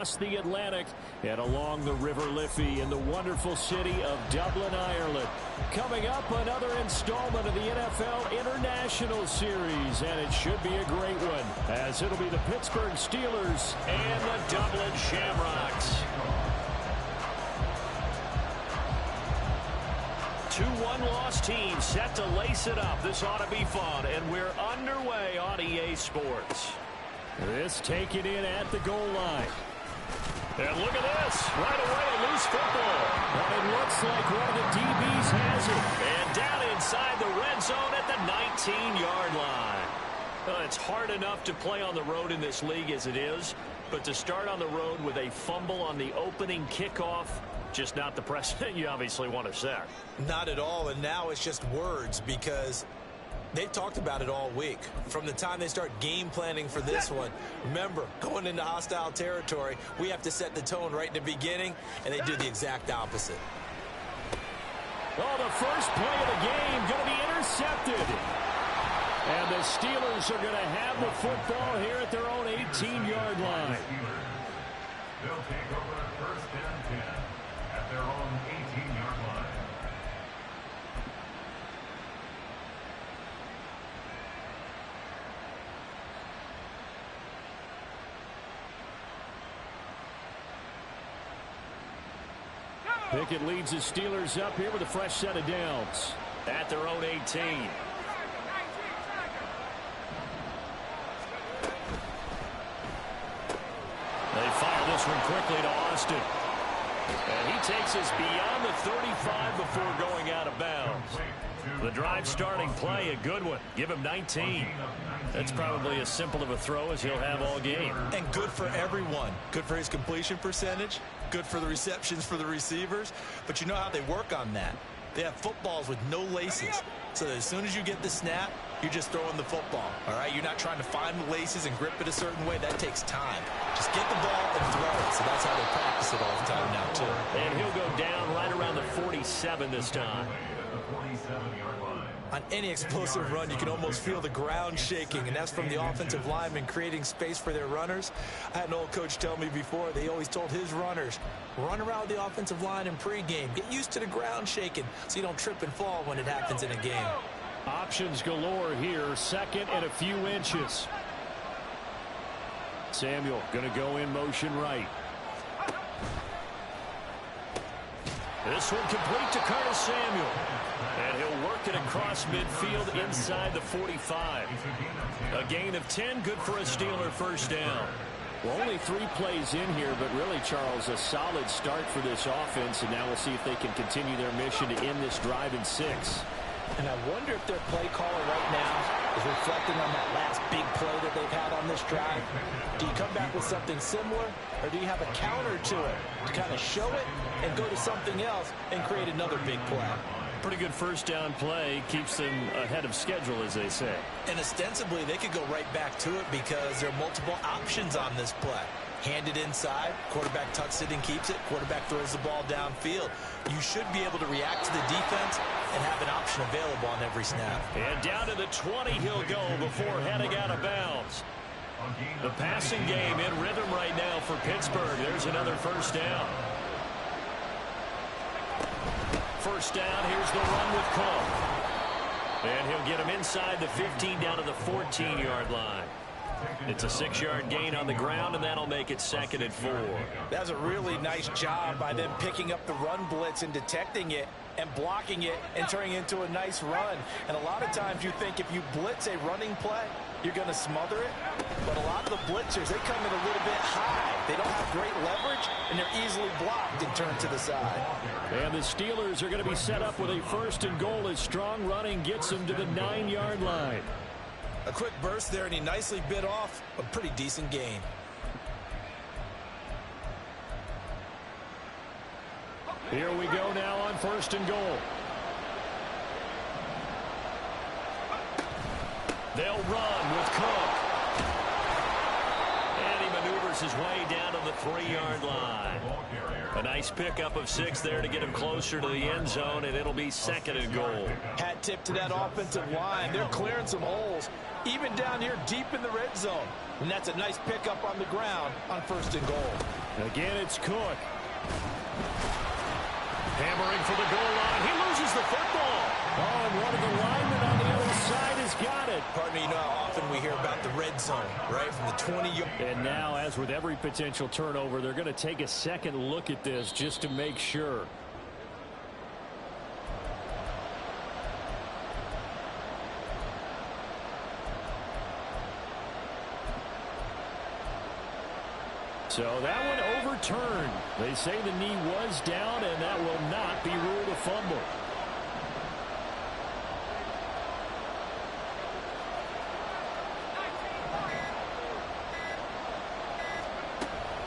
Across the Atlantic and along the River Liffey in the wonderful city of Dublin, Ireland. Coming up, another installment of the NFL International Series, and it should be a great one, as it'll be the Pittsburgh Steelers and the Dublin Shamrocks. 2-1 loss team set to lace it up. This ought to be fun, and we're underway on EA Sports. This taken in at the goal line. And look at this. Right away, a loose football. And it looks like one of the DBs has it. And down inside the red zone at the 19-yard line. It's hard enough to play on the road in this league as it is, but to start on the road with a fumble on the opening kickoff, just not the precedent you obviously want to set. Not at all, and now it's just words because they've talked about it all week. From the time they start game planning for this one, remember, going into hostile territory, we have to set the tone right in the beginning, and they do the exact opposite. Oh, the first play of the game going to be intercepted. And the Steelers are going to have the football here at their own 18-yard line. They'll take over first and 10 at their own 18-yard line. Pickett leads the Steelers up here with a fresh set of downs at their own 18. They fire this one quickly to Austin. And he takes us beyond the 35 before going out of bounds. The drive starting play, a good one. Give him 19. That's probably as simple of a throw as he'll have all game. And good for everyone. Good for his completion percentage. Good for the receptions for the receivers. But you know how they work on that. They have footballs with no laces. So that as soon as you get the snap, you're just throwing the football. All right? You're not trying to find the laces and grip it a certain way. That takes time. Just get the ball and throw it. So that's how they practice it all the time now, too. And he'll go down right around the 47 this time. On any explosive run, you can almost feel the ground shaking, and that's from the offensive linemen creating space for their runners. I had an old coach tell me before, they always told his runners, run around the offensive line in pregame. Get used to the ground shaking so you don't trip and fall when it happens in a game. Options galore here, second and a few inches. Samuel going to go in motion right. This one complete to Curtis Samuel. And he'll work it across midfield inside the 45. A gain of 10, good for a Steeler first down. Well, only 3 plays in here, but really, Charles, a solid start for this offense. And now we'll see if they can continue their mission to end this drive in 6. And I wonder if their play caller right now is reflecting on that last big play that they've had on this drive. Do you come back with something similar, or do you have a counter to it to kind of show it and go to something else and create another big play? Pretty good first down play. Keeps them ahead of schedule, as they say. And ostensibly, they could go right back to it because there are multiple options on this play. Hand it inside, quarterback tucks it and keeps it, quarterback throws the ball downfield. You should be able to react to the defense and have an option available on every snap. And down to the 20 he'll go before heading out of bounds. The passing game in rhythm right now for Pittsburgh. There's another first down. First down, here's the run with Cook. And he'll get him inside the 15 down to the 14-yard line. It's a 6-yard gain on the ground, and that'll make it 2nd and 4. That's a really nice job by them picking up the run blitz and detecting it and blocking it and turning it into a nice run. And a lot of times you think if you blitz a running play, you're going to smother it. But a lot of the blitzers, they come in a little bit high. They don't have great leverage, and they're easily blocked and turned to the side. And the Steelers are going to be set up with a 1st and goal as strong running gets them to the 9-yard line. A quick burst there, and he nicely bit off a pretty decent gain. Here we go now on 1st and goal. They'll run with Cook. And he maneuvers his way down to the 3-yard line. A nice pickup of 6 there to get him closer to the end zone, and it'll be 2nd and goal. Hat tip to that offensive line. They're clearing some holes, even down here deep in the red zone. And that's a nice pickup on the ground on 1st and goal. Again, it's Cook. Hammering for the goal line. He loses the football. Oh, and one of the linemen on the other side has got it. Partner, you know how often we hear about the red zone, right, from the 20-yard. And now, as with every potential turnover, they're going to take a second look at this just to make sure. So that one overturned. They say the knee was down, and that will not be ruled a fumble.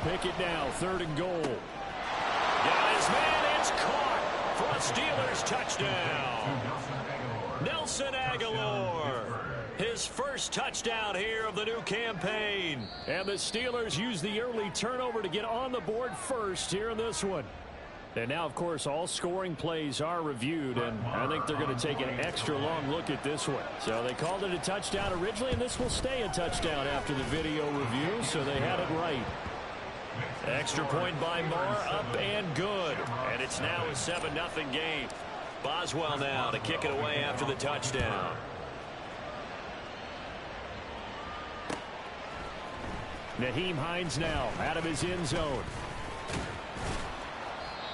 Pickett now, 3rd and goal. Got his man, it's caught for a Steelers touchdown. Nelson Agholor. His first touchdown here of the new campaign. And the Steelers use the early turnover to get on the board first here in this one. And now, of course, all scoring plays are reviewed, and I think they're going to take an extra long look at this one. So they called it a touchdown originally, and this will stay a touchdown after the video review, so they had it right. Extra point by Moore, up and good. And it's now a 7-0 game. Boswell now to kick it away after the touchdown. Nyheim Hines now out of his end zone.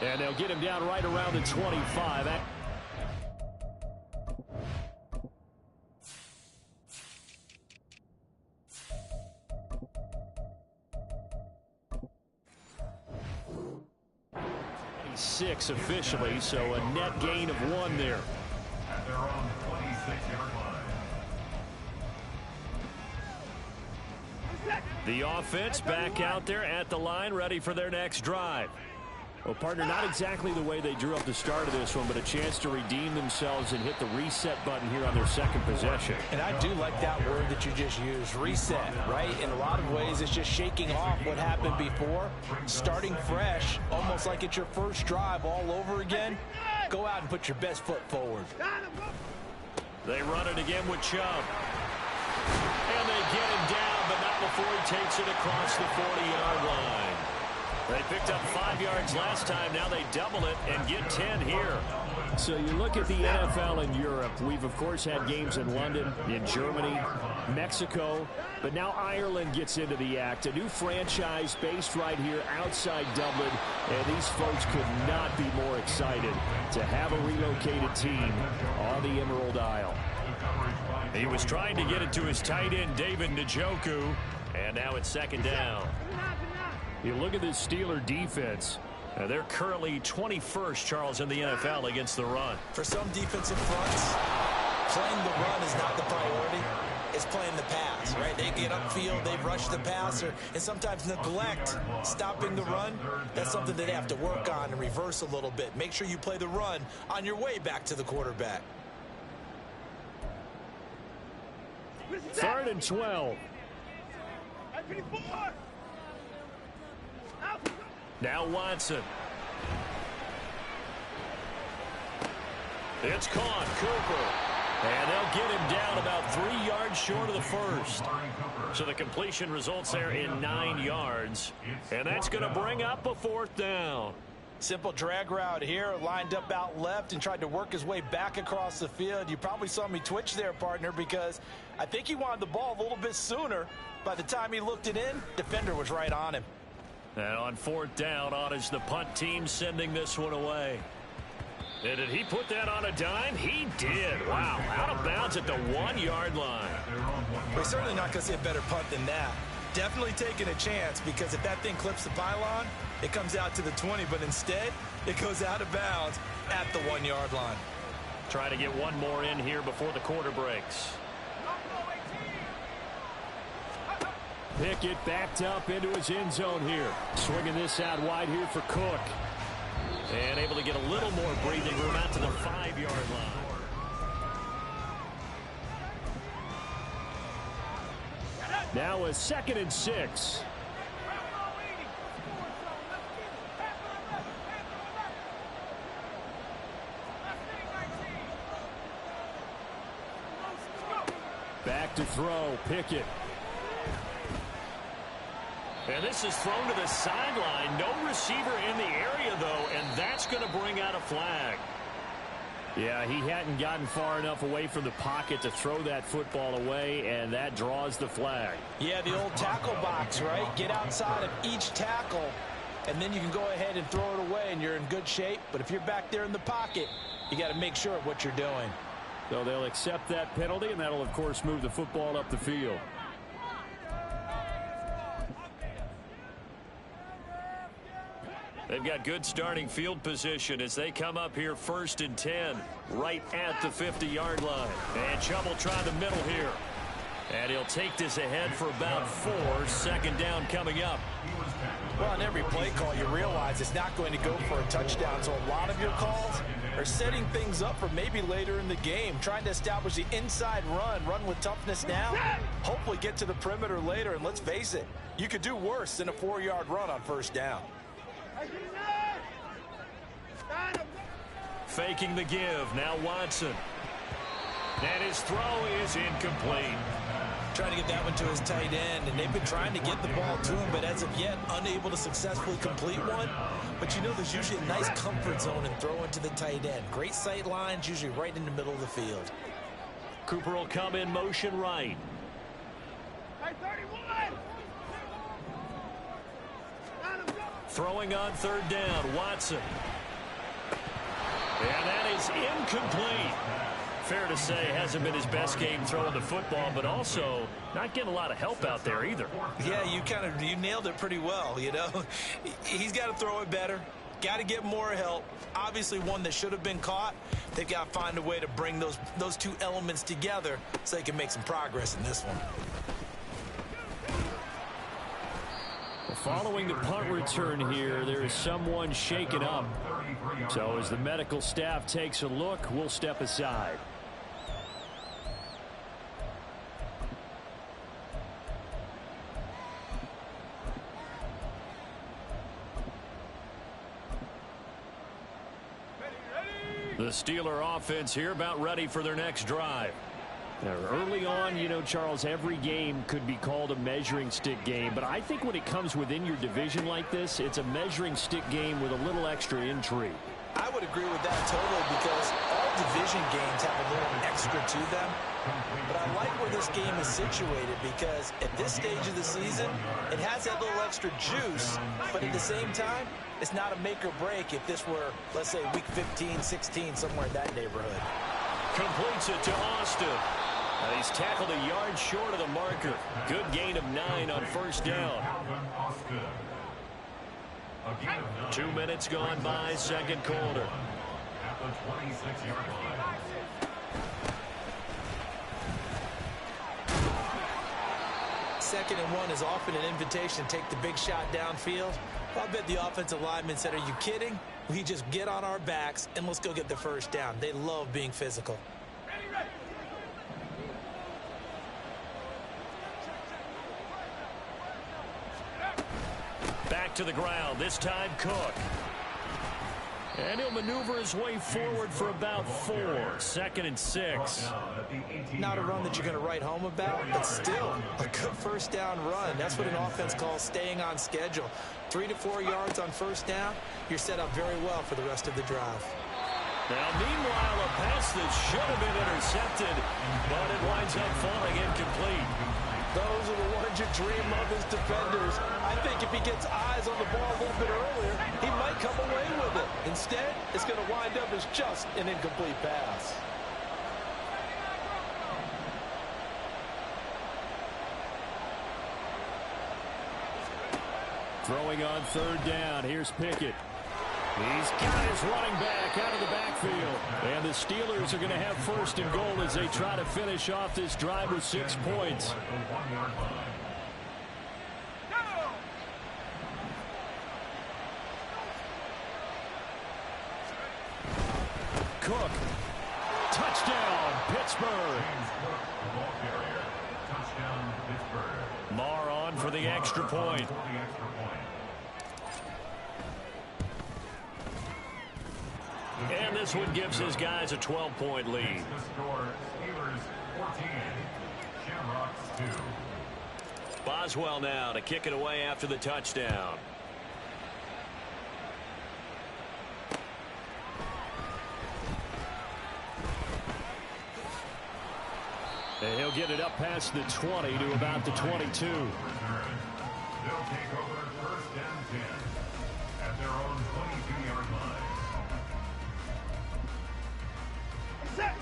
And they'll get him down right around the 25. Six officially, so a net gain of 1 there. At their own 26-yard line. The offense back out there at the line, ready for their next drive. Well, partner, not exactly the way they drew up the start of this one, but a chance to redeem themselves and hit the reset button here on their second possession. And I do like that word that you just used, reset, right? In a lot of ways, it's just shaking off what happened before, starting fresh, almost like it's your first drive all over again. Go out and put your best foot forward. They run it again with Chubb. And they get him down, but not before he takes it across the 40-yard line. They picked up 5 yards last time. Now they double it and get 10 here. So you look at the NFL in Europe. We've, of course, had games in London, in Germany, Mexico. But now Ireland gets into the act. A new franchise based right here outside Dublin. And these folks could not be more excited to have a relocated team on the Emerald Isle. He was trying to get it to his tight end, David Njoku. And now it's 2nd down. You look at this Steeler defense. They're currently 21st, Charles, in the NFL against the run. For some defensive fronts, playing the run is not the priority. It's playing the pass, right? They get upfield, they rush the passer, and sometimes neglect stopping the run. That's something that they have to work on and reverse a little bit. Make sure you play the run on your way back to the quarterback. 3rd and 12. Now Watson. It's caught. Cooper. And they'll get him down about 3 yards short of the first. So the completion results there in 9 yards. And that's going to bring up a 4th down. Simple drag route here, lined up out left and tried to work his way back across the field. You probably saw me twitch there, partner, because I think he wanted the ball a little bit sooner. By the time he looked it in, defender was right on him. And on 4th down, on is the punt team sending this one away. And did he put that on a dime? He did. Wow, out of bounds at the 1-yard line. We're certainly not going to see a better punt than that. Definitely taking a chance, because if that thing clips the pylon, it comes out to the 20, but instead it goes out of bounds at the 1-yard line. Trying to get one more in here before the quarter breaks. Pickett backed up into his end zone here. Swinging this out wide here for Cook. And able to get a little more breathing room out to the 5-yard line. Now a 2nd and 6. Back to throw, Pickett. And this is thrown to the sideline. No receiver in the area, though, and that's going to bring out a flag. Yeah, he hadn't gotten far enough away from the pocket to throw that football away, and that draws the flag. Yeah, the old tackle box, right? Get outside of each tackle, and then you can go ahead and throw it away, and you're in good shape. But if you're back there in the pocket, you got to make sure of what you're doing. So they'll accept that penalty, and that'll, of course, move the football up the field. They've got good starting field position as they come up here 1st and 10, right at the 50-yard line. And Chubb will try the middle here. And he'll take this ahead for about 4. 2nd down coming up. Well, on every play call, you realize it's not going to go for a touchdown. So a lot of your calls are setting things up for maybe later in the game, trying to establish the inside run with toughness now, hopefully get to the perimeter later. And let's face it, you could do worse than a 4-yard run on 1st down. Faking the give. Now Watson. And his throw is incomplete. Trying to get that one to his tight end, and they've been trying to get the ball to him, but as of yet, unable to successfully complete one. But you know there's usually a nice comfort zone in throwing to the tight end. Great sight lines, usually right in the middle of the field. Cooper will come in motion right. Throwing on 3rd down, Watson. And that is incomplete. Fair to say, hasn't been his best game throwing the football, but also not getting a lot of help out there either. Yeah, you nailed it pretty well, you know. He's got to throw it better. Got to get more help. Obviously one that should have been caught. They've got to find a way to bring those two elements together so they can make some progress in this one. Following the punt return here, there is someone shaken up. So as the medical staff takes a look, we'll step aside. The Steeler offense here about ready for their next drive. Now, early on, you know, Charles, every game could be called a measuring stick game, but I think when it comes within your division like this, it's a measuring stick game with a little extra intrigue. I would agree with that totally, because all division games have a little extra to them. But I like where this game is situated, because at this stage of the season, it has that little extra juice, but at the same time, it's not a make or break if this were, let's say, week 15, 16, somewhere in that neighborhood. Completes it to Austin. He's tackled a yard short of the marker. Good gain of 9 on 1st down. 2 minutes gone by, 2nd quarter. At the 26-yard line. Second and 1 is often an invitation to take the big shot downfield. I bet the offensive lineman said, are you kidding? We just get on our backs and let's go get the 1st down. They love being physical. Back to the ground, this time Cook. And he'll maneuver his way forward for about 4. 2nd and 6. Not a run that you're going to write home about, but still a good 1st down run. That's what an offense calls staying on schedule. 3 to 4 yards on 1st down, you're set up very well for the rest of the drive. Now, meanwhile, a pass that should have been intercepted, but it winds up falling incomplete. Those are the ones you dream of as defenders. I think if he gets eyes on the ball a little bit earlier, he might come away with it. Instead, it's going to wind up as just an incomplete pass. Throwing on 3rd down, here's Pickett. He's got his running back out of the backfield. And the Steelers are going to have 1st and goal as they try to finish off this drive with 6 points. Cook. Touchdown, Pittsburgh. Marr on for the extra point. And this one gives his guys a 12-point lead. The score, Steelers 14, Shamrocks 2. Boswell now to kick it away after the touchdown. And he'll get it up past the 20 to about the 22. They'll take over first and 10 at their own 22-yard line.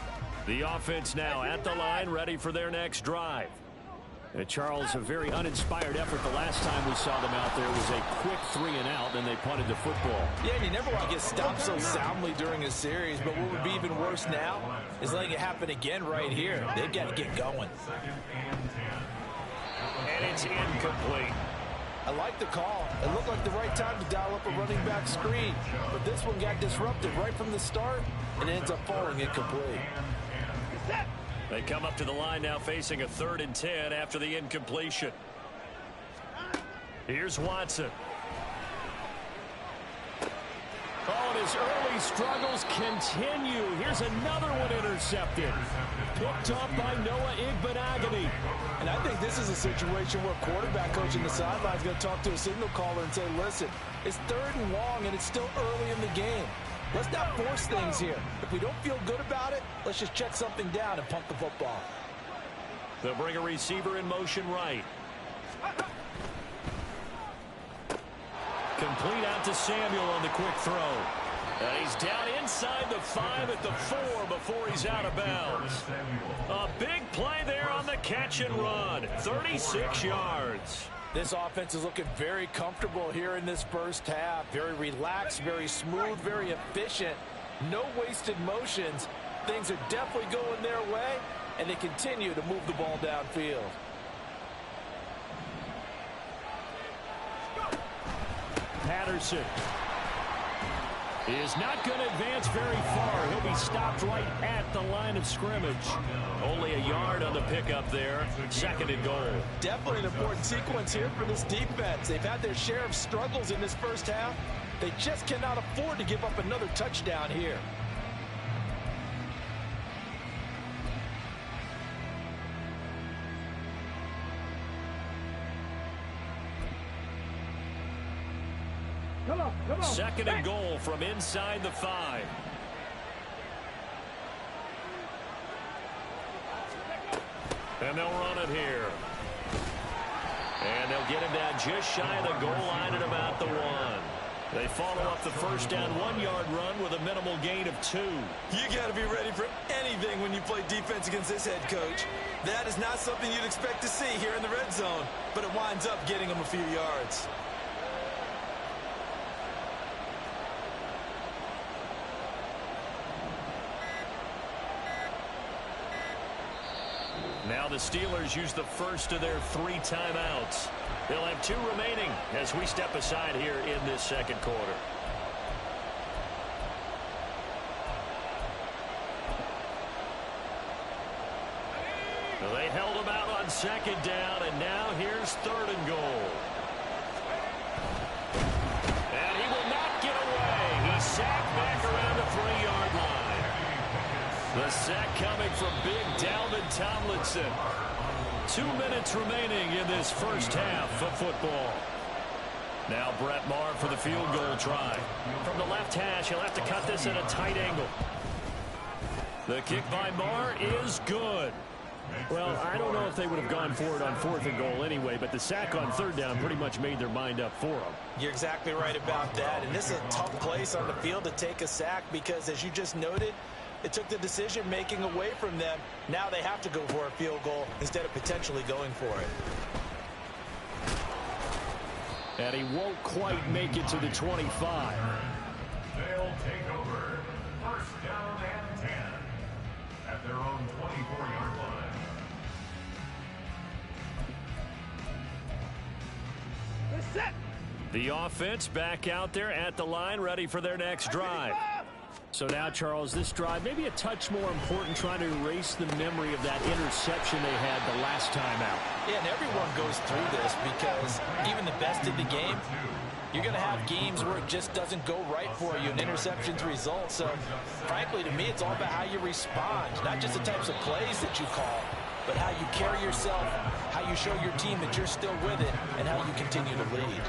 The offense now at the line, ready for their next drive. Charles, a very uninspired effort the last time we saw them out there was a quick 3-and-out, and they punted the football. Yeah, and you never want to get stopped so soundly during a series, but what would be even worse now is letting it happen again right here. They've got to get going. And it's incomplete. I like the call. It looked like the right time to dial up a running back screen, but this one got disrupted right from the start and ends up falling incomplete. They come up to the line now facing a 3rd and 10 after the incompletion. Here's Watson. Oh, and his early struggles continue. Here's another one intercepted. Picked up by Noah Igbenogany. And I think this is a situation where quarterback coach in the sideline is going to talk to a signal caller and say, listen, it's 3rd and long and it's still early in the game. Let's not force things here. If we don't feel good about it, let's just check something down and punt the football. They'll bring a receiver in motion right. Complete out to Samuel on the quick throw. And he's down inside the 5 at the 4 before he's out of bounds. A big play there on the catch and run. 36 yards. This offense is looking very comfortable here in this first half. Very relaxed, very smooth, very efficient. No wasted motions. Things are definitely going their way, and they continue to move the ball downfield. Patterson is not going to advance very far. He'll be stopped right at the line of scrimmage. Only a yard on the pickup there. 2nd and goal. Definitely an important sequence here for this defense. They've had their share of struggles in this first half. They just cannot afford to give up another touchdown here. Come on. 2nd and goal from inside the 5. And they'll run it here. And they'll get him down just shy of the goal line at about the 1. They follow up the first down 1-yard run with a minimal gain of 2. You got to be ready for anything when you play defense against this head coach. That is not something you'd expect to see here in the red zone, but it winds up getting them a few yards. Now the Steelers use the first of their 3 timeouts. They'll have 2 remaining as we step aside here in this second quarter. They held him out on 2nd down, and now here's 3rd and goal. And he will not get away. He's sacked back around the 3-yard line. The sack coming from big Dalvin Tomlinson. 2 minutes remaining in this first half of football. Now Brett Maher for the field goal try. From the left hash, he'll have to cut this at a tight angle. The kick by Maher is good. Well, I don't know if they would have gone for it on 4th and goal anyway, but the sack on 3rd down pretty much made their mind up for them. You're exactly right about that, and this is a tough place on the field to take a sack because, as you just noted, it took the decision-making away from them. Now they have to go for a field goal instead of potentially going for it. And he won't quite make it to the 25. They'll take over first down and 10 at their own 24-yard line. The offense back out there at the line, ready for their next drive. So now, Charles, this drive maybe a touch more important, trying to erase the memory of that interception they had the last time out. Yeah, and everyone goes through this because even the best in the game, you're going to have games where it just doesn't go right for you and interceptions result. So, frankly, to me, it's all about how you respond, not just the types of plays that you call, but how you carry yourself, how you show your team that you're still with it, and how you continue to lead.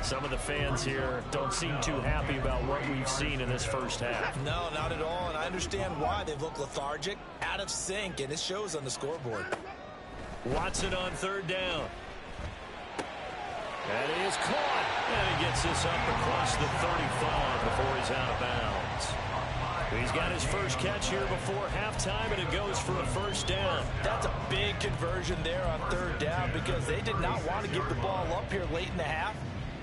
Some of the fans here don't seem too happy about what we've seen in this first half. No, not at all, and I understand why. They've looked lethargic, out of sync, and it shows on the scoreboard. Watson on third down. And he is caught. And he gets this up across the 35 before he's out of bounds. He's got his first catch here before halftime, and it goes for a first down. That's a big conversion there on third down because they did not want to give the ball up here late in the half.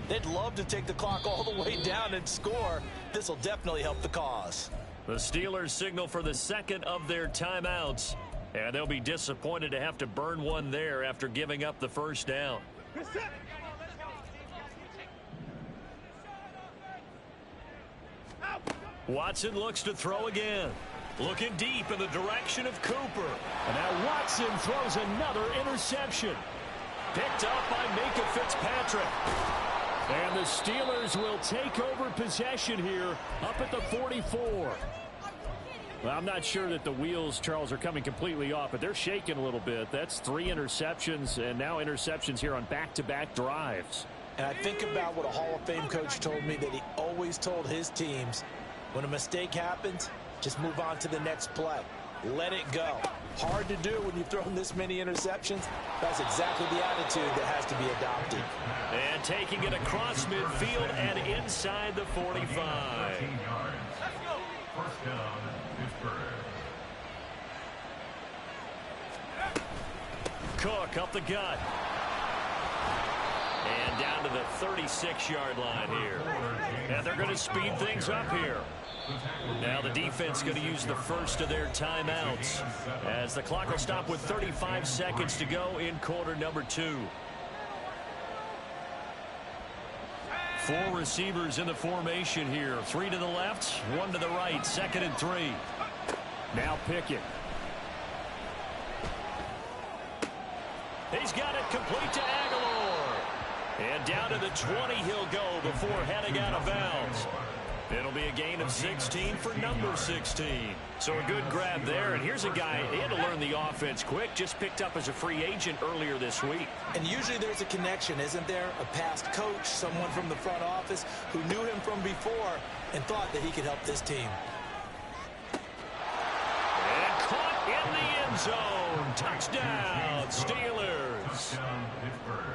They'd love to take the clock all the way down and score. This will definitely help the cause. The Steelers signal for the second of their timeouts, and they'll be disappointed to have to burn one there after giving up the first down. Watson looks to throw again. Looking deep in the direction of Cooper. And now Watson throws another interception. Picked up by Minkah Fitzpatrick. And the Steelers will take over possession here up at the 44. Well, I'm not sure that the wheels, Charles, are coming completely off, but they're shaking a little bit. That's 3 interceptions, and now interceptions here on back-to-back drives. And I think about what a Hall of Fame coach told me, that he always told his teams, when a mistake happens, just move on to the next play. Let it go. Hard to do when you've thrown this many interceptions. That's exactly the attitude that has to be adopted. And taking it across midfield and inside the 45. First down, Pittsburgh. Cook up the gut. And down to the 36-yard line here. And they're going to speed things up here. Now the defense going to use the first of their timeouts as the clock will stop with 35 seconds to go in quarter number 2. 4 receivers in the formation here. 3 to the left, 1 to the right. 2nd and 3. Now Pickett. He's got it complete to Aguilar. And down to the 20 he'll go before heading out of bounds. It'll be a gain of 16 for number 16. So a good grab there. And here's a guy, he had to learn the offense quick, just picked up as a free agent earlier this week. And usually there's a connection, isn't there? A past coach, someone from the front office who knew him from before and thought that he could help this team. And caught in the end zone. Touchdown, Steelers.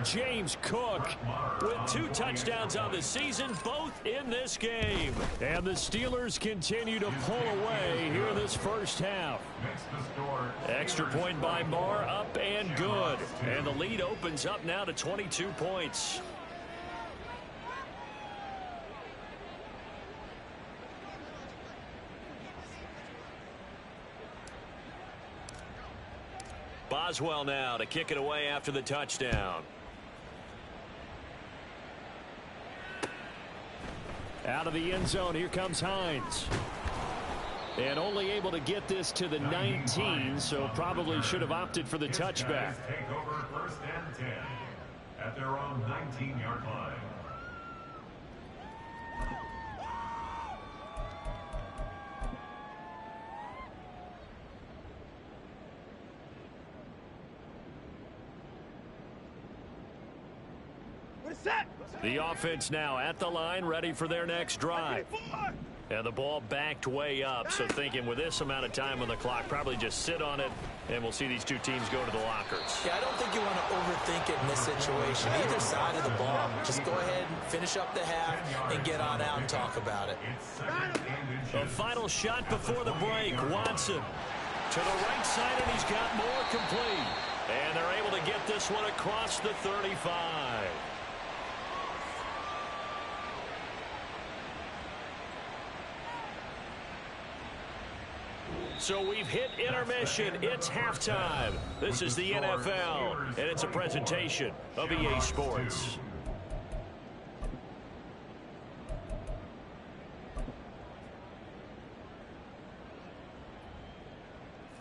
James Cook with 2 touchdowns on the season, both in this game. And the Steelers continue to pull away here in this first half. Extra point by Marr, up and good. And the lead opens up now to 22 points. Boswell now to kick it away after the touchdown. Out of the end zone, here comes Hines. And only able to get this to the 19, so probably should have opted for the touchback. Take over 1st and 10 at their own 19-yard line. The offense now at the line, ready for their next drive. And the ball backed way up, so thinking with this amount of time on the clock, probably just sit on it, and we'll see these two teams go to the lockers. Yeah, I don't think you want to overthink it in this situation. Either side of the ball, just go ahead and finish up the half and get on out and talk about it. A final shot before the break. Watson to the right side, and he's got more complete. And they're able to get this one across the 35. So we've hit intermission. It's halftime. This is the NFL, and it's a presentation of EA Sports.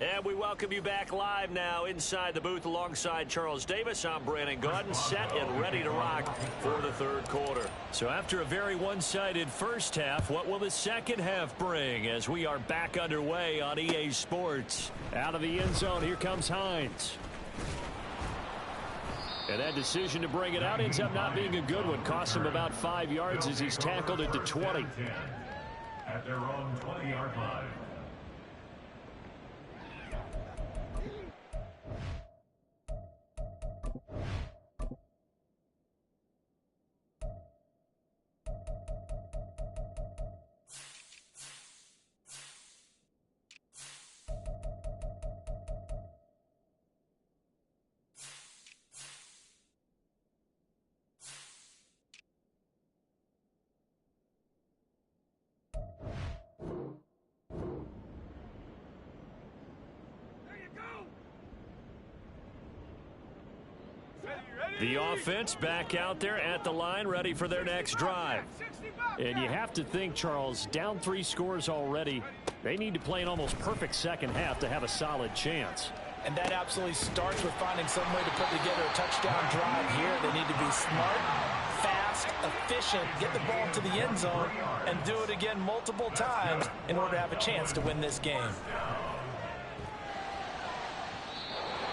And we welcome you back live now inside the booth alongside Charles Davis. I'm Brandon Gaudin, set and ready to rock for the third quarter. So after a very one-sided first half, what will the second half bring as we are back underway on EA Sports? Out of the end zone, here comes Hines. And that decision to bring it out ends up not being a good one. Cost him about 5 yards as he's tackled at the 20. At their own 20-yard line. The offense back out there at the line, ready for their next drive. And you have to think, Charles, down 3 scores already. They need to play an almost perfect second half to have a solid chance. And that absolutely starts with finding some way to put together a touchdown drive here. They need to be smart, fast, efficient, get the ball to the end zone, and do it again multiple times in order to have a chance to win this game.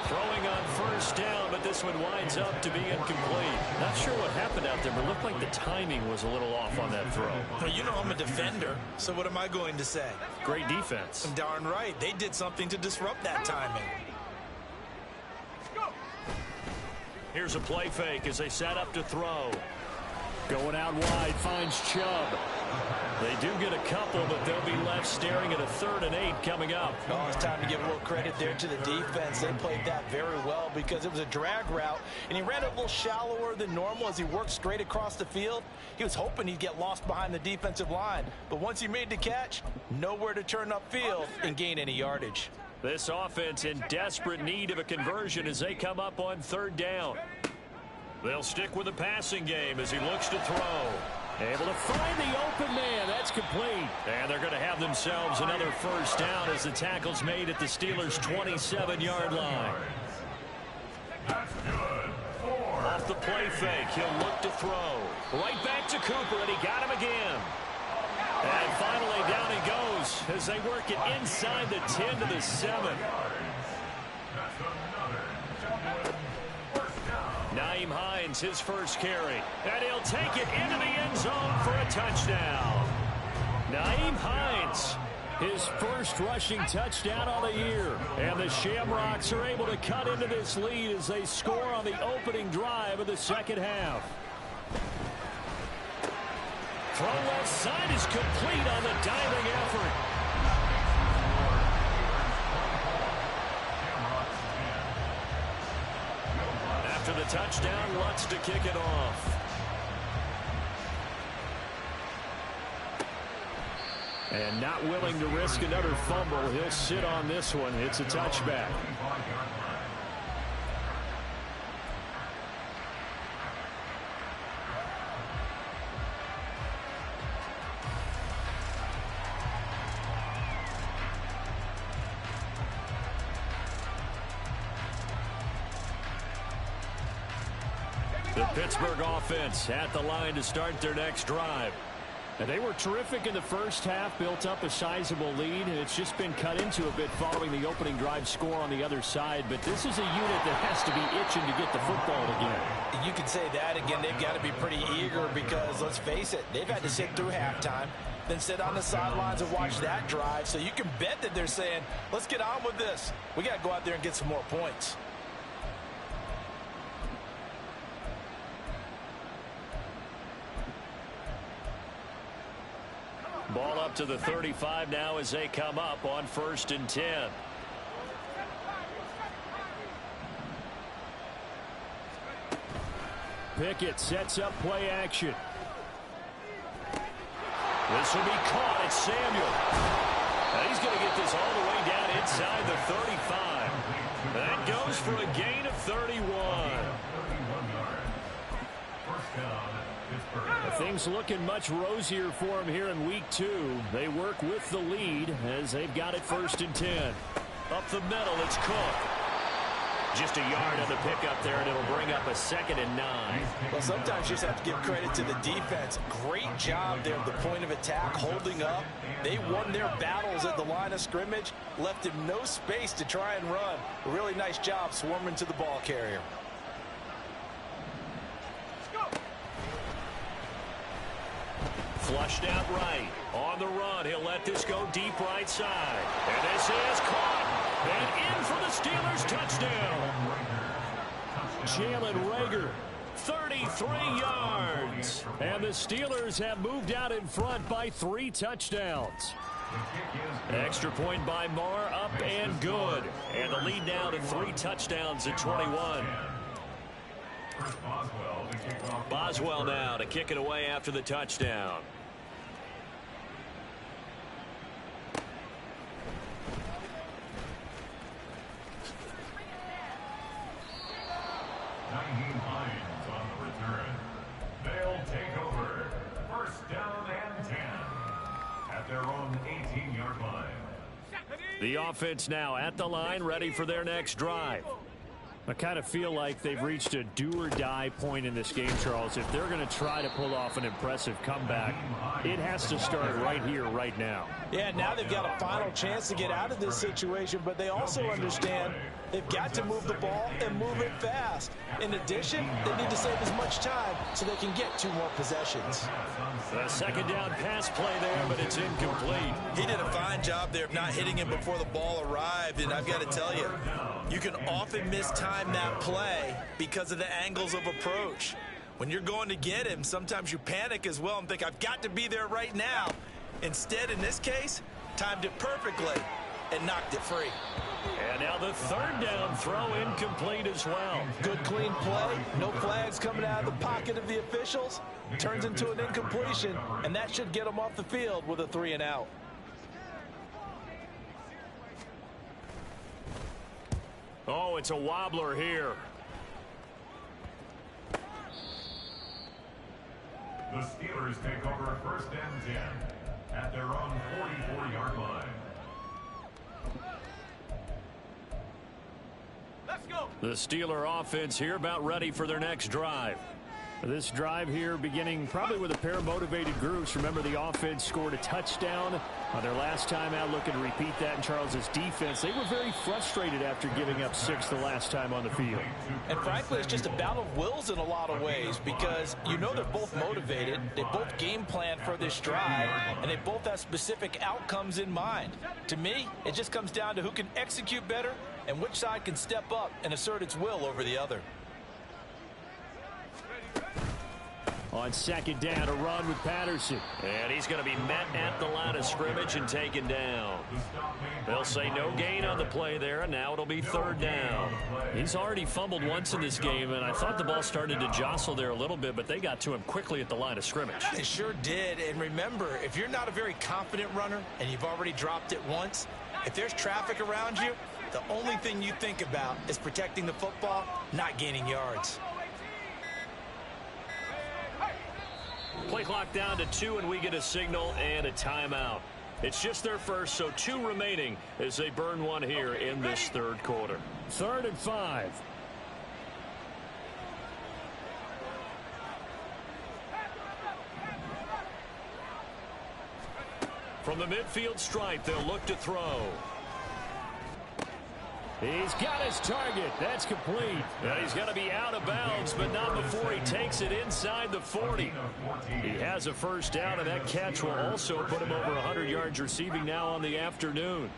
Throwing on first down, but this one winds up to be incomplete. Not sure what happened out there, but it looked like the timing was a little off on that throw. Well, you know I'm a defender, so what am I going to say? Great defense. Darn right. They did something to disrupt that timing. Here's a play fake as they set up to throw. Going out wide, finds Chubb. They do get a couple, but they'll be left staring at a 3rd and 8 coming up. Oh, it's time to give a little credit there to the defense. They played that very well because it was a drag route, and he ran it a little shallower than normal as he worked straight across the field. He was hoping he'd get lost behind the defensive line, but once he made the catch, nowhere to turn upfield and gain any yardage. This offense in desperate need of a conversion as they come up on 3rd down. They'll stick with the passing game as he looks to throw. Able to find the open man. That's complete. And they're going to have themselves another first down as the tackle's made at the Steelers' 27-yard line. That's good. 4. Off the play fake, he'll look to throw. Right back to Cooper, and he got him again. And finally down he goes as they work it inside the 10 to the 7. Nyheim Hines, his first carry. And he'll take it into the end zone for a touchdown. Nyheim Hines, his first rushing touchdown on the year. And the Shamrocks are able to cut into this lead as they score on the opening drive of the second half. Throw left side is complete on the diving effort. After the touchdown, Lutz to kick it off. And not willing to risk another fumble, he'll sit on this one. It's a touchback. The Pittsburgh offense at the line to start their next drive. And they were terrific in the first half, built up a sizable lead, and it's just been cut into a bit following the opening drive score on the other side. But this is a unit that has to be itching to get the football again. You could say that again. They've got to be pretty eager because, let's face it, they've had to sit through halftime, then sit on the sidelines and watch that drive. So you can bet that they're saying, let's get on with this. We got to go out there and get some more points. Ball up to the 35 now as they come up on 1st and 10. Pickett sets up play action. This will be caught at Samuel. Now he's going to get this all the way down inside the 35. That goes for a gain of 31. Things looking much rosier for him here in week 2. They work with the lead as they've got it 1st and 10. Up the middle, it's Cook. Just a yard on the pickup there, and it'll bring up a 2nd and 9. Well, sometimes you just have to give credit to the defense. Great job there at the point of attack, holding up. They won their battles at the line of scrimmage, left him no space to try and run. A really nice job swarming to the ball carrier. Flushed out right. On the run, he'll let this go deep right side. And this is caught. And in for the Steelers touchdown. Jalen Reagor, 33 yards. And the Steelers have moved out in front by 3 touchdowns. Extra point by Marr, up and good. And the lead now to 3 touchdowns at 21. Boswell now to kick it away after the touchdown. Hines on the return. They'll take over. First down and 10 at their own 18-yard line. The offense now at the line, ready for their next drive. I kind of feel like they've reached a do-or-die point in this game, Charles. If they're going to try to pull off an impressive comeback, it has to start right here, right now. Yeah, now they've got a final chance to get out of this situation, but they also understand they've got to move the ball and move it fast. In addition, they need to save as much time so they can get 2 more possessions. The second down pass play there, but it's incomplete. He did a fine job there of not hitting him before the ball arrived, and I've got to tell you, you can often mistime that play because of the angles of approach. When you're going to get him, sometimes you panic as well and think, I've got to be there right now. Instead, in this case, timed it perfectly and knocked it free. And now the third down throw incomplete as well. Good clean play, no flags coming out of the pocket of the officials. Turns into an incompletion, and that should get them off the field with a 3 and out. Oh, it's a wobbler here. The Steelers take over first and 10 at their own 44-yard line. Let's go. The Steeler offense here about ready for their next drive. This drive here beginning probably with a pair of motivated groups. Remember, the offense scored a touchdown on their last time out. Looking to repeat that in Charles's defense. They were very frustrated after giving up 6 the last time on the field. And frankly, it's just a battle of wills in a lot of ways because you know they're both motivated. They both game plan for this drive, and they both have specific outcomes in mind. To me, it just comes down to who can execute better and which side can step up and assert its will over the other. On second down, a run with Patterson. And he's going to be met at the line of scrimmage and taken down. They'll say no gain on the play there, and now it'll be third down. He's already fumbled once in this game, and I thought the ball started to jostle there a little bit, but they got to him quickly at the line of scrimmage. They sure did, and remember, if you're not a very confident runner and you've already dropped it once, if there's traffic around you, the only thing you think about is protecting the football, not gaining yards. Play clock down to 2, and we get a signal and a timeout. It's just their first, so 2 remaining as they burn one here in this third quarter. 3rd and 5. From the midfield stripe, they'll look to throw. He's got his target. That's complete. And he's going to be out of bounds, but not before he takes it inside the 40. He has a first down, and that catch will also put him over 100 yards receiving now on the afternoon.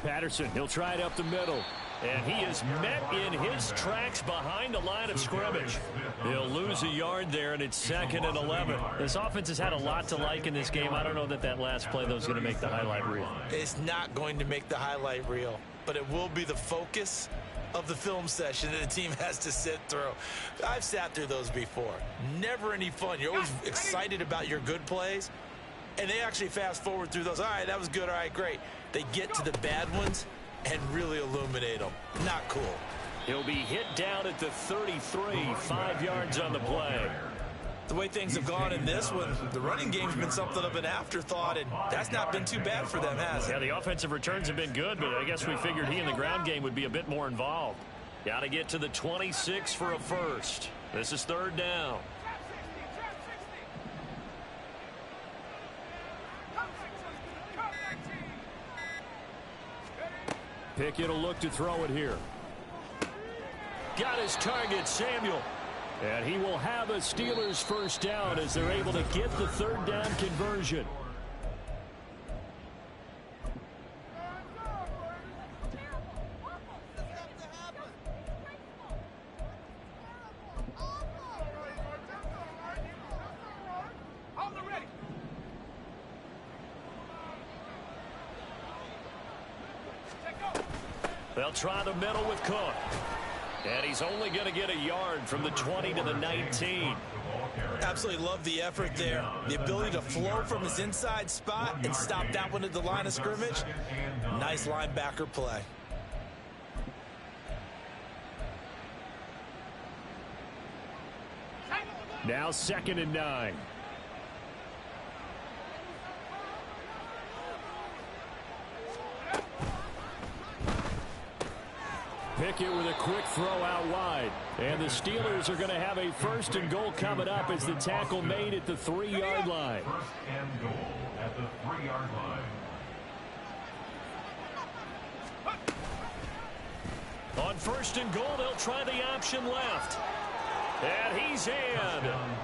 Patterson, he'll try it up the middle. And he is met in his tracks behind the line of scrimmage. He'll lose a yard there, and it's 2nd and 11. This offense has had a lot to like in this game. I don't know that last play, though, is going to make the highlight reel. It's not going to make the highlight reel, but it will be the focus of the film session that the team has to sit through. I've sat through those before. Never any fun. You're always excited about your good plays, and they actually fast forward through those. All right, that was good. All right, great. They get to the bad ones and really illuminate them. Not cool. He'll be hit down at the 33, 5 yards on the play. The way things have gone in this one, the running game's been something of an afterthought, and that's not been too bad for them, has it? Yeah, the offensive returns have been good, but I guess we figured he in the ground game would be a bit more involved. Got to get to the 26 for a first. This is 3rd down. Pickett will look to throw it here. got his target, Samuel. And he will have a Steelers first down as they're able to get the third down conversion. They'll try the middle with Cook. And he's only going to get a yard from the 20 to the 19. Absolutely love the effort there. The ability to flow from his inside spot and stop that one at the line of scrimmage. Nice linebacker play. Now 2nd and 9. Pickett with a quick throw out wide. And the Steelers are going to have a 1st and goal coming up as the tackle made at the 3-yard line. 1st and goal at the 3-yard line. On 1st and goal, they'll try the option left. And he's in.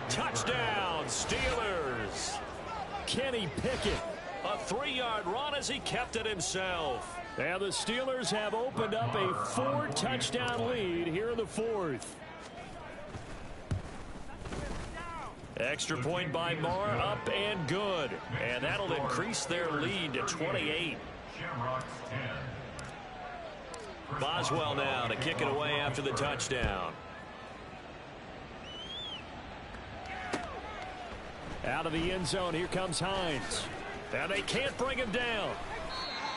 Touchdown, Steelers. Kenny Pickett, a 3-yard run as he kept it himself. And the Steelers have opened up a 4-touchdown lead here in the 4th. Extra point by Marr, up and good. And that'll increase their lead to 28. Shamrocks 10. Boswell now to kick it away after the touchdown. Out of the end zone, here comes Hines. And they can't bring him down.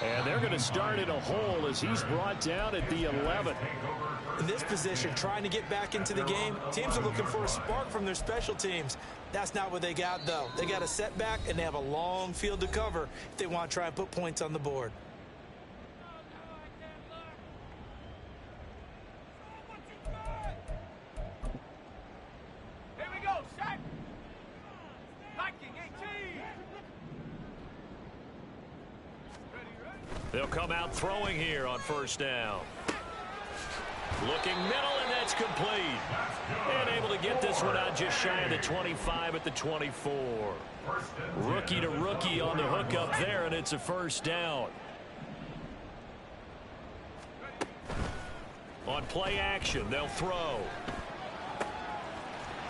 And they're going to start in a hole as he's brought down at the 11. In this position, trying to get back into the game, teams are looking for a spark from their special teams. That's not what they got, though. They got a setback, and they have a long field to cover if they want to try and put points on the board. Here we go, Shaq. Viking 18. They'll come out throwing here on 1st down. Looking middle, and that's complete. And able to get this one out just shy of the 25 at the 24. Rookie to rookie on the hook up there, and it's a 1st down. On play action, they'll throw.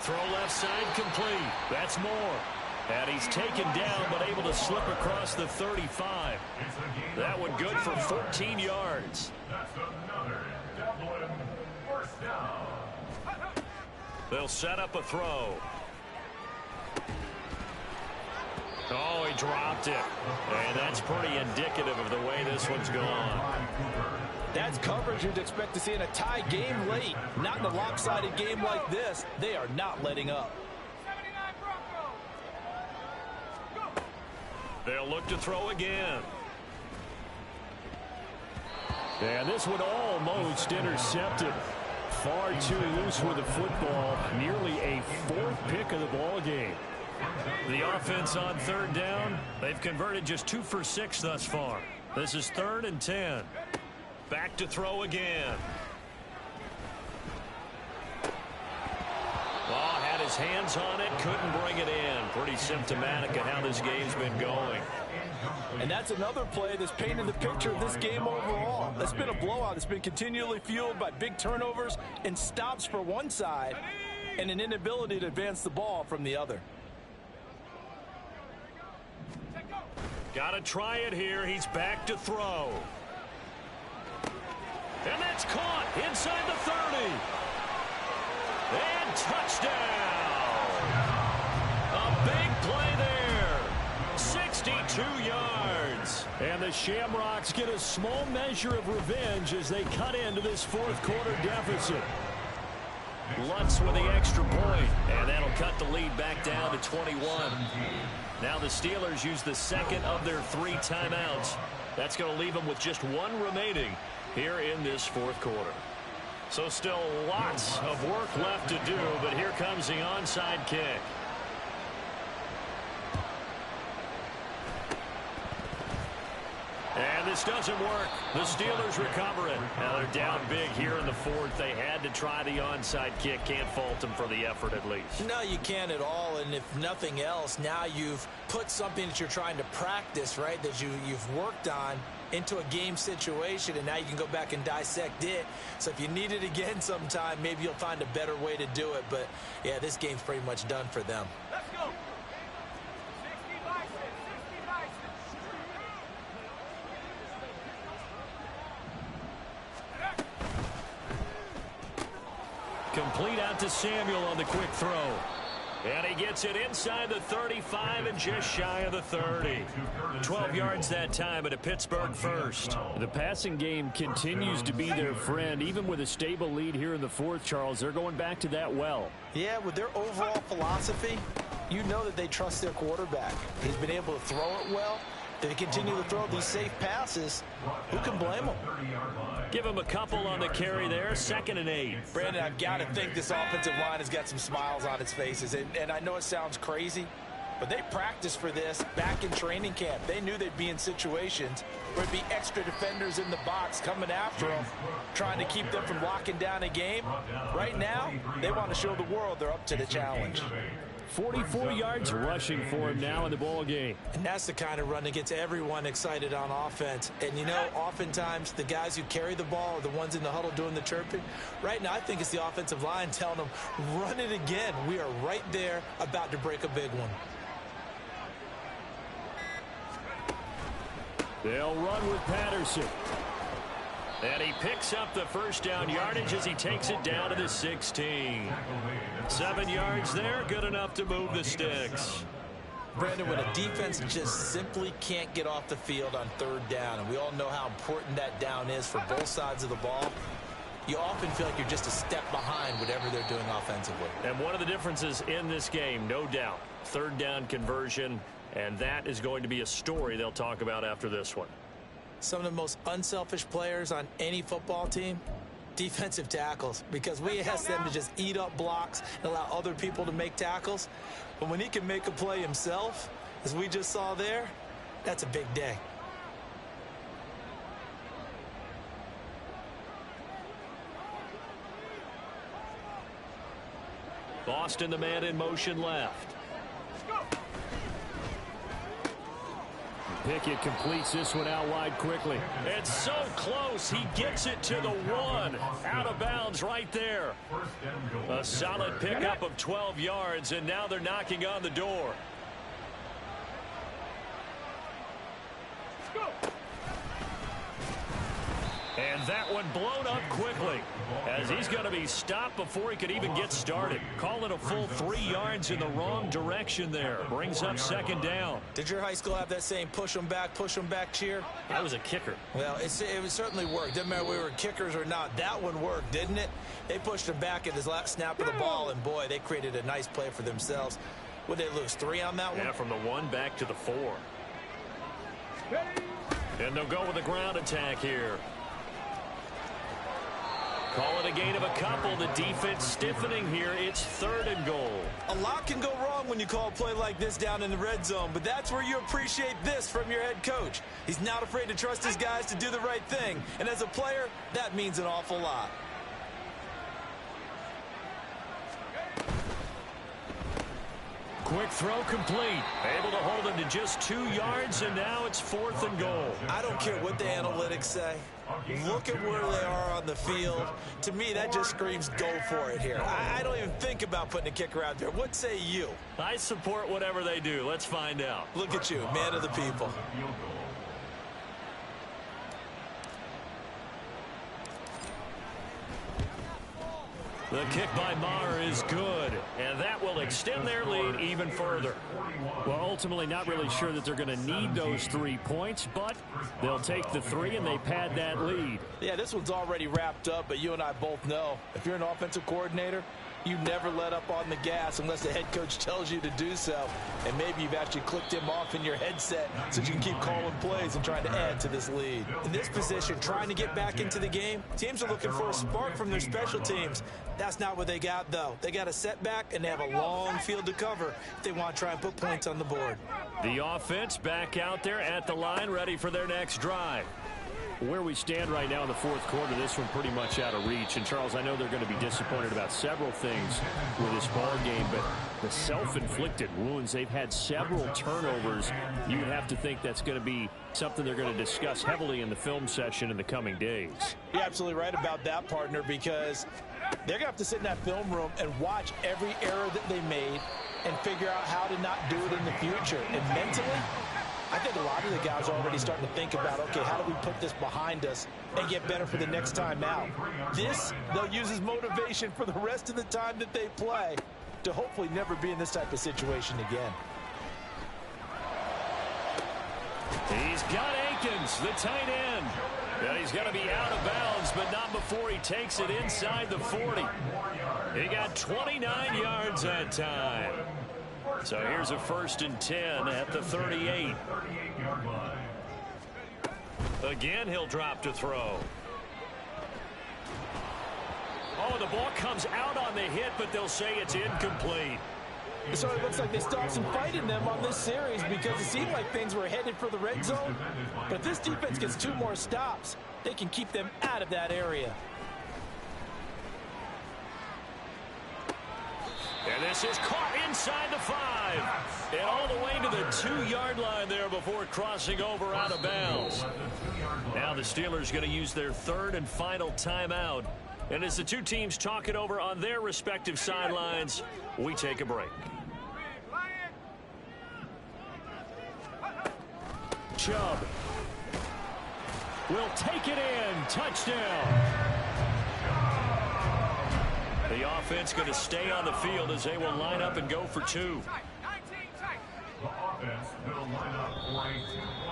Throw left side complete. That's Moore. And he's taken down, but able to slip across the 35. That one good for 14 yards. That's another Dublin 1st down. They'll set up a throw. Oh, he dropped it. And that's pretty indicative of the way this one's gone. That's coverage you'd expect to see in a tie game late. Not in a lopsided game like this. They are not letting up. They'll look to throw again. And this one almost intercepted. Far too loose with the football. Nearly a 4th pick of the ball game. The offense on 3rd down. They've converted just 2 for 6 thus far. This is 3rd and 10. Back to throw again. Oh, had his hands on it, couldn't bring it in. Pretty symptomatic of how this game's been going. And that's another play that's painted the picture of this game overall. It's been a blowout. It's been continually fueled by big turnovers and stops for one side and an inability to advance the ball from the other. Got to try it here. He's back to throw. And that's caught inside the 30. And touchdown. A big play there. 62 yards. And the Shamrocks get a small measure of revenge as they cut into this 4th quarter deficit. Lutz with the extra point. And that'll cut the lead back down to 21. Now the Steelers use the 2nd of their 3 timeouts. That's going to leave them with just 1 remaining here in this 4th quarter. So still lots of work left to do, but here comes the onside kick. And the this doesn't work. The Steelers recover it. Now they're down big here in the fourth. They had to try the onside kick. Can't fault them for the effort at least. No, you can't at all. And if nothing else, now you've put something that you're trying to practice, right, that you've worked on into a game situation, and now you can go back and dissect it. So if you need it again sometime, maybe you'll find a better way to do it. But, yeah, this game's pretty much done for them. Let's go. 60 license, 60 license. Complete out to Samuel on the quick throw. And he gets it inside the 35 and just shy of the 30. 12 yards that time, and a Pittsburgh first. The passing game continues to be their friend. Even with a stable lead here in the fourth, Charles, they're going back to that well. Yeah, with their overall philosophy, you know that they trust their quarterback. He's been able to throw it well. They continue to throw these safe passes. Who can blame them? Give him a couple on the carry there. 2nd and 8. Brandon, I've got to think this offensive line has got some smiles on its faces. And I know it sounds crazy, but they practiced for this back in training camp. They knew they'd be in situations where it'd be extra defenders in the box coming after them, trying to keep them from locking down a game. Right now, they want to show the world they're up to the challenge. 44 yards rushing for him now in the ball game. And that's the kind of run that gets everyone excited on offense. And, you know, oftentimes the guys who carry the ball are the ones in the huddle doing the chirping. Right now, I think it's the offensive line telling them, run it again. We are right there about to break a big one. They'll run with Patterson. And he picks up the first down yardage as he takes it down to the 16. 7 yards there, good enough to move the sticks. Brandon, when a defense just simply can't get off the field on 3rd down, and we all know how important that down is for both sides of the ball, you often feel like you're just a step behind whatever they're doing offensively. And one of the differences in this game, no doubt, 3rd down conversion, and that is going to be a story they'll talk about after this one. Some of the most unselfish players on any football team, defensive tackles, because we ask them to just eat up blocks and allow other people to make tackles. But when he can make a play himself, as we just saw there, that's a big day. Boston, the man in motion left. Pickett completes this one out wide quickly. It's so close. He gets it to the 1. Out of bounds right there. A solid pickup of 12 yards, and now they're knocking on the door. And that one blown up quickly as he's going to be stopped before he could even get started. Call it a full 3 yards in the wrong direction there. Brings up 2nd down. Did your high school have that same push them back cheer? I was a kicker. Well, it certainly worked. Didn't matter if we were kickers or not. That one worked, didn't it? They pushed him back at his last snap of the ball, and boy, they created a nice play for themselves. Would they lose 3 on that one? Yeah, from the 1 back to the 4. And they'll go with a ground attack here. Call it a gain of a couple. The defense stiffening here. It's 3rd and goal. A lot can go wrong when you call a play like this down in the red zone, but that's where you appreciate this from your head coach. He's not afraid to trust his guys to do the right thing, and as a player, that means an awful lot. Quick throw complete. Able to hold him to just 2 yards, and now it's 4th and goal. I don't care what the analytics say. Look at where they are on the field. To me, that just screams go for it here. I don't even think about putting a kicker out there. What say you? I support whatever they do. Let's find out. Look at you, man of the people. The kick by Maher is good, and that will extend their lead even further. Well, ultimately not really sure that they're going to need those 3 points, but they'll take the 3 and they pad that lead. Yeah, this one's already wrapped up, but you and I both know if you're an offensive coordinator, you never let up on the gas unless the head coach tells you to do so. And maybe you've actually clicked him off in your headset so you can keep calling plays and trying to add to this lead. In this position, trying to get back into the game, teams are looking for a spark from their special teams. That's not what they got, though. They got a setback, and they have a long field to cover if they want to try and put points on the board. The offense back out there at the line, ready for their next drive. Where we stand right now in the fourth quarter, this one pretty much out of reach. And, Charles, I know they're going to be disappointed about several things with this ball game, but the self-inflicted wounds, they've had several turnovers. You'd have to think that's going to be something they're going to discuss heavily in the film session in the coming days. You're absolutely right about that, partner, because they're going to have to sit in that film room and watch every error that they made and figure out how to not do it in the future. And mentally, I think a lot of the guys are already starting to think about, okay, how do we put this behind us and get better for the next time out? This, they'll use as motivation for the rest of the time that they play to hopefully never be in this type of situation again. He's got Akins, the tight end. And he's going to be out of bounds, but not before he takes it inside the 40. He got 29 yards that time. So here's a 1st and 10 at the 38. Again, he'll drop to throw. Oh, the ball comes out on the hit, but they'll say it's incomplete. So it looks like they stopped some fight in them on this series because it seemed like things were headed for the red zone. But if this defense gets 2 more stops, they can keep them out of that area. And this is caught inside the 5. And all the way to the 2-yard line there before crossing over out of bounds. Now the Steelers going to use their 3rd and final timeout. And as the two teams talk it over on their respective sidelines, we take a break. Chubb will take it in. Touchdown. The offense going to stay on the field as they will line up and go for 2.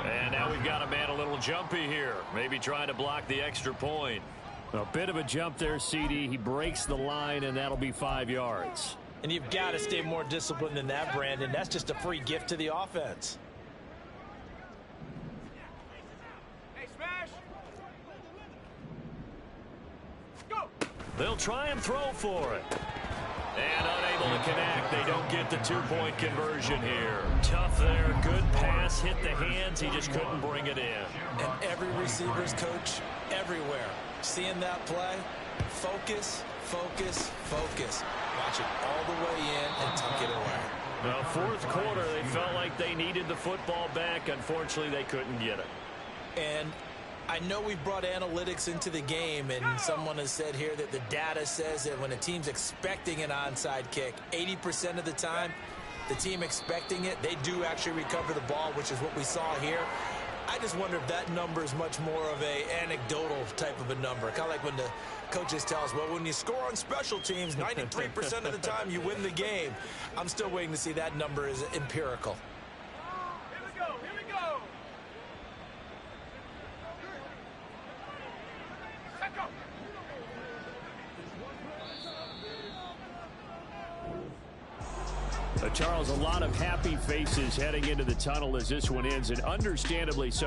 And now we've got a man a little jumpy here. Maybe trying to block the extra point. A bit of a jump there, CD. He breaks the line, and that'll be 5 yards. And you've got to stay more disciplined than that, Brandon. That's just a free gift to the offense. Hey, smash! Go! They'll try and throw for it. And unable to connect. They don't get the 2-point conversion here. Tough there. Good pass. Hit the hands. He just couldn't bring it in. And every receiver's coach everywhere, seeing that play, focus, focus, focus. Watch it all the way in and tuck it away. Now, fourth quarter, they felt like they needed the football back. Unfortunately, they couldn't get it. And I know we've brought analytics into the game, and someone has said here that the data says that when a team's expecting an onside kick, 80% of the time, the team expecting it, they do actually recover the ball, which is what we saw here. I just wonder if that number is much more of a anecdotal type of a number. Kind of like when the coaches tell us, well, when you score on special teams, 93% of the time you win the game. I'm still waiting to see that number is empirical. Here we go! Here we go! Set go! Charles, a lot of happy faces heading into the tunnel as this one ends, and understandably so.